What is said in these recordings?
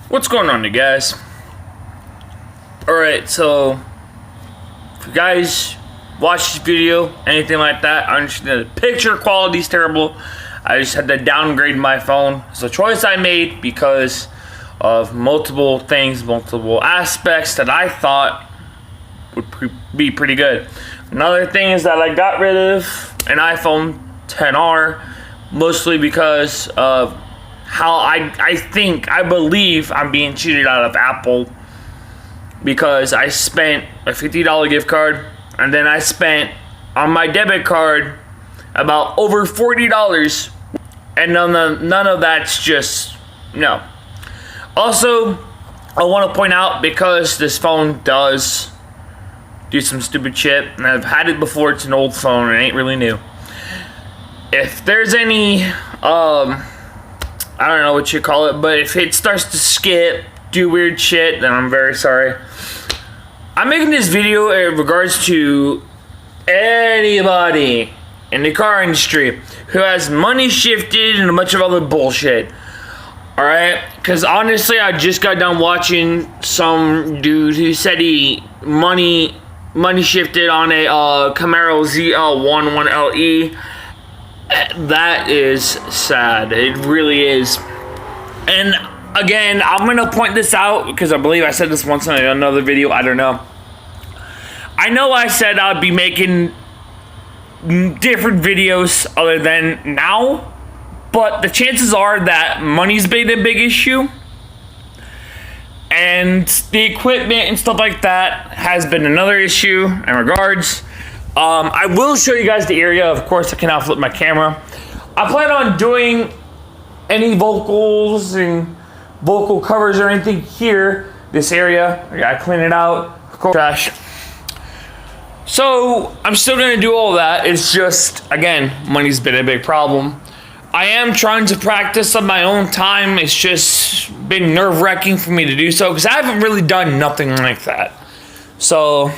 What's going on, you guys? Alright, so if you guys watch this video, anything like that, I understand the picture quality is terrible. I just had to downgrade my phone. It's a choice I made because of multiple things, multiple aspects that I thought would be pretty good. Another thing is that I got rid of an iPhone XR mostly because of how I believe I'm being cheated out of Apple, because I spent a $50 gift card and then I spent on my debit card about over $40, and none of that's just no. Also, I want to point out, because this phone does do some stupid shit, and I've had it before, it's an old phone, it ain't really new. If there's any I don't know what you call it, but if it starts to skip, do weird shit, then I'm very sorry. I'm making this video in regards to anybody in the car industry who has money shifted and a bunch of other bullshit. Alright? Because honestly, I just got done watching some dude who said he money shifted on a Camaro ZL11LE. That is sad. It really is. And again, I'm gonna point this out because I believe I said this once in another video. I don't know. I know I said I'd be making different videos other than now, but the chances are that money's been a big issue, and the equipment and stuff like that has been another issue in regards. I will show you guys the area. Of course, I cannot flip my camera. I plan on doing any vocals and vocal covers or anything here, this area. I gotta clean it out. Of course, trash. So I'm still gonna do all that. It's just, again, money's been a big problem. I am trying to practice on my own time. It's just been nerve-wracking for me to do so because I haven't really done nothing like that. So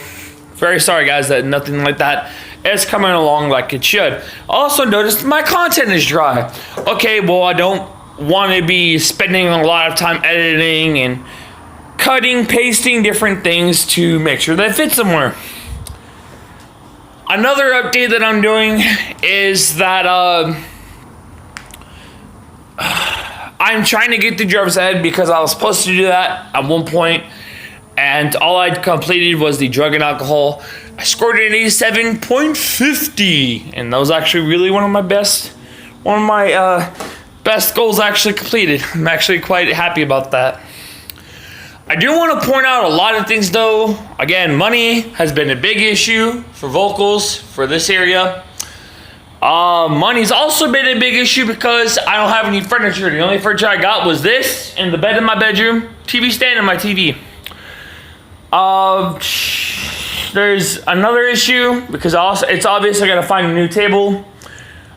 very sorry, guys, that nothing like that is coming along like it should. Also noticed my content is dry. Okay, well, I don't want to be spending a lot of time editing and cutting, pasting different things to make sure that it fits somewhere. Another update that I'm doing is that I'm trying to get the driver's ed because I was supposed to do that at one point, and all I completed was the drug and alcohol. I scored an 87.50, and that was actually really one of my best goals actually completed. I'm actually quite happy about that. I do want to point out a lot of things though. Again, money has been a big issue for vocals for this area. Money's also been a big issue because I don't have any furniture. The only furniture I got was this and the bed in my bedroom, TV stand, and my TV. There's another issue because it's obvious I gotta find a new table.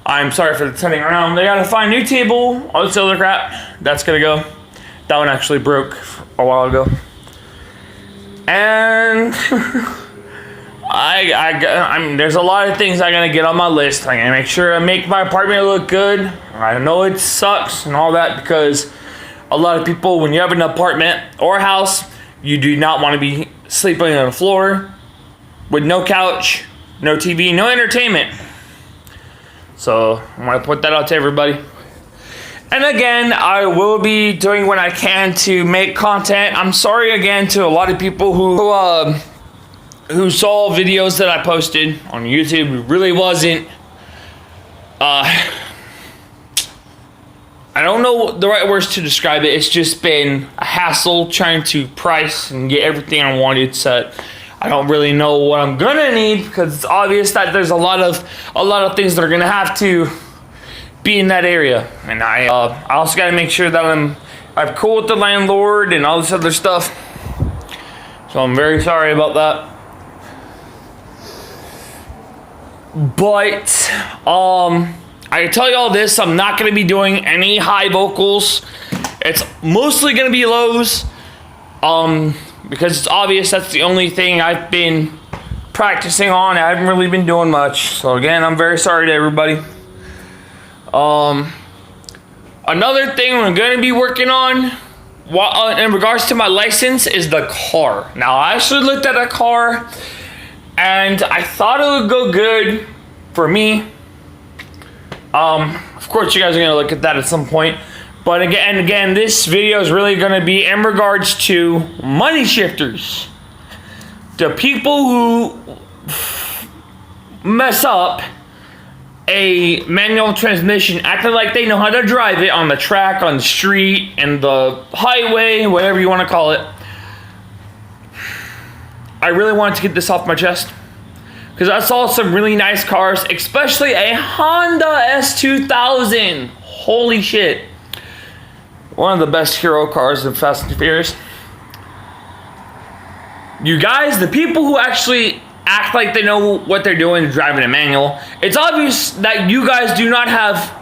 I'm sorry for the turning around. They gotta find a new table. All this other crap, that's gonna go. That one actually broke a while ago. And I mean, there's a lot of things I gotta get on my list. I gotta make sure I make my apartment look good. I know it sucks and all that because a lot of people, when you have an apartment or a house, you do not want to be sleeping on the floor with no couch, no TV, no entertainment. So I want to point that out to everybody. And again, I will be doing what I can to make content. I'm sorry again to a lot of people who saw videos that I posted on YouTube. It really wasn't, I don't know the right words to describe it. It's just been a hassle trying to price and get everything I wanted set. I don't really know what I'm gonna need because it's obvious that there's a lot of things that are gonna have to be in that area. And I also gotta make sure that I'm cool with the landlord and all this other stuff. So I'm very sorry about that. But I tell you all this, I'm not going to be doing any high vocals. It's mostly going to be lows, because it's obvious that's the only thing I've been practicing on. I haven't really been doing much. So again, I'm very sorry to everybody. Another thing we're going to be working on in regards to my license is the car. Now, I actually looked at a car, and I thought it would go good for me. Of course, you guys are gonna look at that at some point. But again, this video is really gonna be in regards to money shifters. The people who mess up a manual transmission, acting like they know how to drive it on the track, on the street, and the highway, whatever you want to call it. I really wanted to get this off my chest because I saw some really nice cars, especially a Honda S2000. Holy shit. One of the best hero cars of Fast and Furious. You guys, the people who actually act like they know what they're doing driving a manual, it's obvious that you guys do not have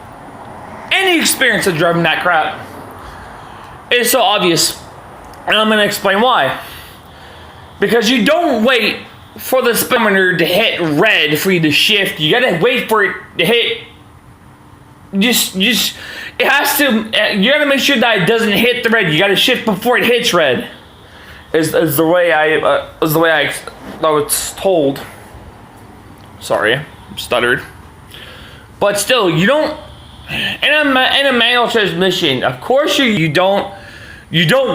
any experience of driving that crap. It's so obvious. And I'm going to explain why. Because you don't wait for the speedometer to hit red for you to shift. You got to wait for it to hit. It has to, you got to make sure that it doesn't hit the red. You got to shift before it hits red. Is the way I was told. Sorry, stuttered. But still, you don't in a manual transmission. Of course, you don't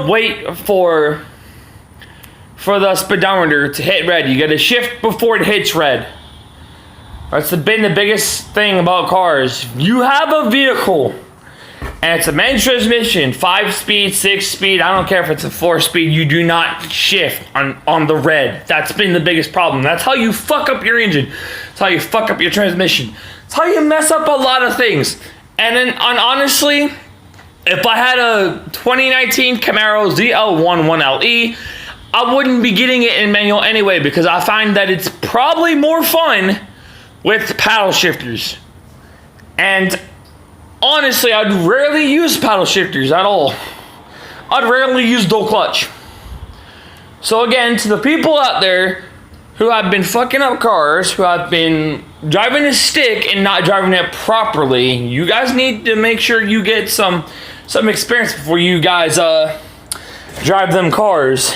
wait for the speedometer to hit red. You got to shift before it hits red. That's been the biggest thing about cars. You have a vehicle. And it's a manual transmission, 5-speed, 6-speed, I don't care if it's a 4-speed, you do not shift on the red. That's been the biggest problem. That's how you fuck up your engine. That's how you fuck up your transmission. That's how you mess up a lot of things. And honestly, if I had a 2019 Camaro ZL11LE, I wouldn't be getting it in manual anyway because I find that it's probably more fun with paddle shifters. And honestly, I'd rarely use paddle shifters at all. I'd rarely use dual clutch. So again, to the people out there who have been fucking up cars, who have been driving a stick and not driving it properly, you guys need to make sure you get some experience before you guys drive them cars.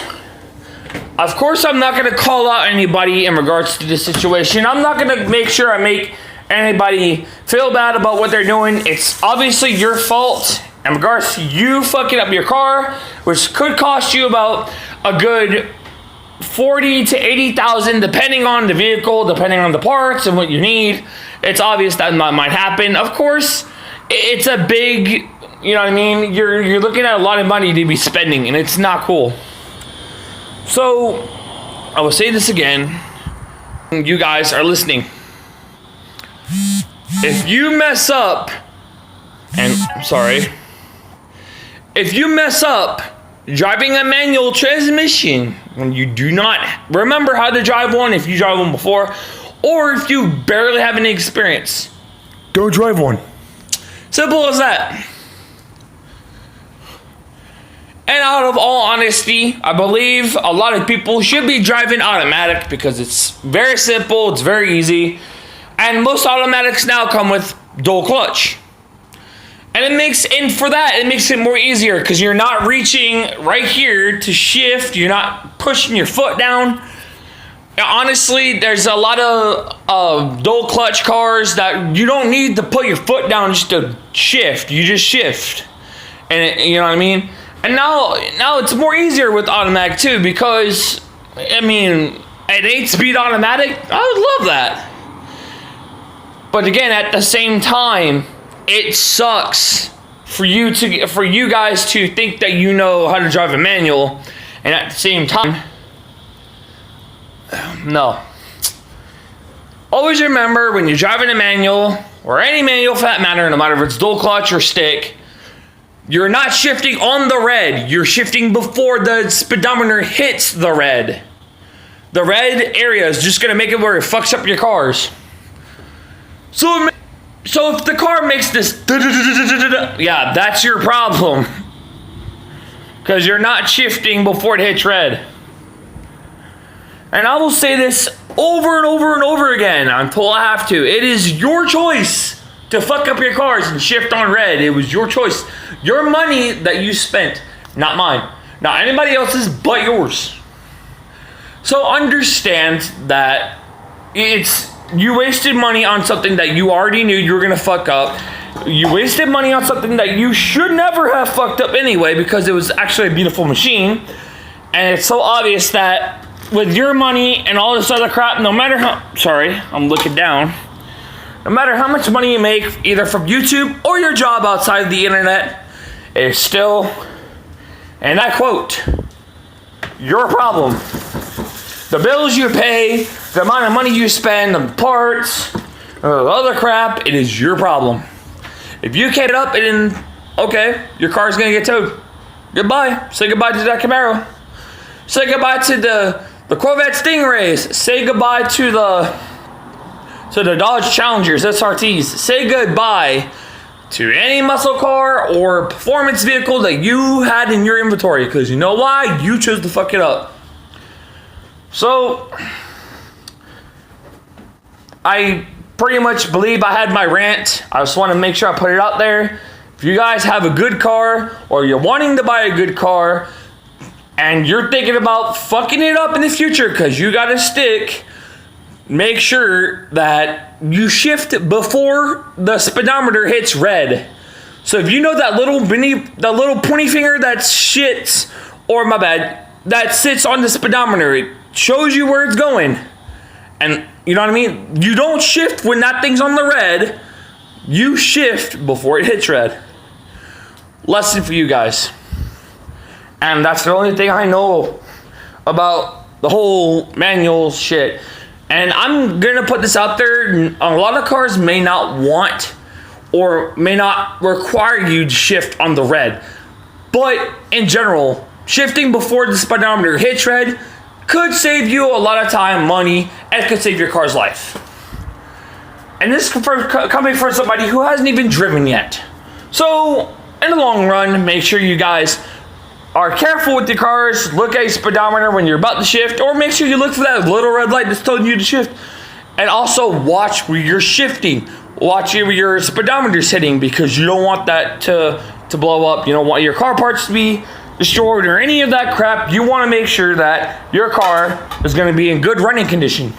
Of course, I'm not going to call out anybody in regards to this situation. I'm not going to make sure I make anybody feel bad about what they're doing. It's obviously your fault in regards to you fucking up your car, which could cost you about a good 40 to 80,000 depending on the vehicle, depending on the parts and what you need. It's obvious that might happen. Of course, it's a big, you know what I mean? You're looking at a lot of money to be spending, and it's not cool. So I will say this again. You guys are listening. If you mess up, and I'm sorry, if you mess up driving a manual transmission and you do not remember how to drive one, if you drive one before, or if you barely have any experience, don't drive one. Simple as that. And out of all honesty, I believe a lot of people should be driving automatic because it's very simple, it's very easy. And most automatics now come with dual clutch. And it makes it more easier because you're not reaching right here to shift. You're not pushing your foot down. Honestly, there's a lot of dual clutch cars that you don't need to put your foot down just to shift. You just shift. And you know what I mean? And now it's more easier with automatic too because, I mean, an 8-speed automatic, I would love that. But again, at the same time, it sucks for you guys to think that you know how to drive a manual, and at the same time, no. Always remember when you're driving a manual, or any manual for that matter, no matter if it's dual clutch or stick, you're not shifting on the red. You're shifting before the speedometer hits the red. The red area is just going to make it where it fucks up your cars. So if the car makes this, yeah, that's your problem. Because you're not shifting before it hits red. And I will say this over and over and over again until I have to. It is your choice to fuck up your cars and shift on red. It was your choice. Your money that you spent not mine. Not anybody else's but yours. So understand that you wasted money on something that you already knew you were gonna fuck up. You wasted money on something that you should never have fucked up anyway, because it was actually a beautiful machine. And it's so obvious that with your money and all this other crap, no matter how, sorry, I'm looking down. No matter how much money you make, either from YouTube or your job outside of the internet, it's still, and I quote, your problem. The bills you pay, the amount of money you spend, the parts, the other crap, it is your problem. If you can't get up and, okay, your car's gonna get towed. Goodbye. Say goodbye to that Camaro. Say goodbye to the Corvette Stingrays. Say goodbye to the Dodge Challengers, SRTs. Say goodbye to any muscle car or performance vehicle that you had in your inventory, because you know why? You chose to fuck it up. So, I pretty much believe I had my rant. I just want to make sure I put it out there. If you guys have a good car, or you're wanting to buy a good car, and you're thinking about fucking it up in the future because you got a stick, make sure that you shift before the speedometer hits red. So if you know that little pointy finger that shits, or my bad, that sits on the speedometer, it shows you where it's going. And you know what I mean? You don't shift when that thing's on the red. You shift before it hits red. Lesson for you guys. And that's the only thing I know about the whole manual shit. And I'm gonna put this out there. A lot of cars may not want or may not require you to shift on the red. But in general, shifting before the speedometer hits red could save you a lot of time, money, and could save your car's life. And this is coming from somebody who hasn't even driven yet. So, in the long run, make sure you guys are careful with your cars. Look at your speedometer when you're about to shift, or make sure you look for that little red light that's telling you to shift. And also watch where you're shifting. Watch where your speedometer's hitting, because you don't want that to blow up. You don't want your car parts to be destroyed or any of that crap. You want to make sure that your car is going to be in good running condition.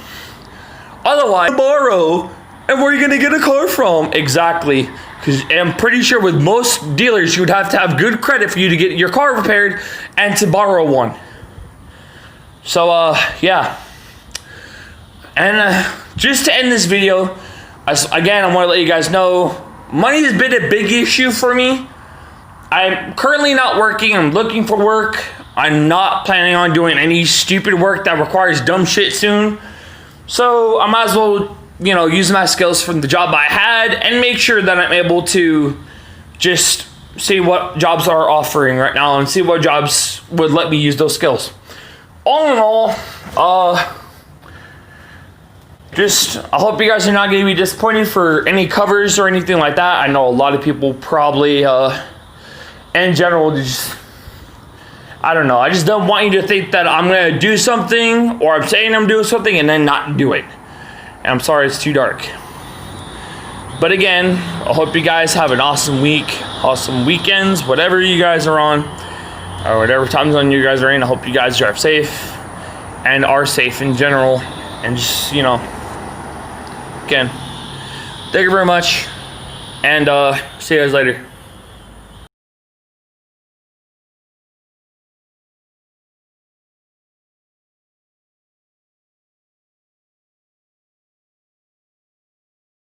Otherwise, borrow, and where are you going to get a car from? Exactly. Because I'm pretty sure with most dealers, you would have to have good credit for you to get your car repaired and to borrow one. So, yeah. And just to end this video, again, I want to let you guys know, money has been a big issue for me. I'm currently not working. I'm looking for work. I'm not planning on doing any stupid work that requires dumb shit soon. So I might as well, use my skills from the job I had and make sure that I'm able to just see what jobs are offering right now and see what jobs would let me use those skills. All in all, I hope you guys are not going to be disappointed for any covers or anything like that. I know a lot of people probably, in general, I don't know. I just don't want you to think that I'm going to do something, or I'm saying I'm doing something and then not do it. And I'm sorry it's too dark. But again, I hope you guys have an awesome week, awesome weekends, whatever you guys are on, or whatever time zone you guys are in. I hope you guys drive safe and are safe in general. And just, again, thank you very much. And see you guys later.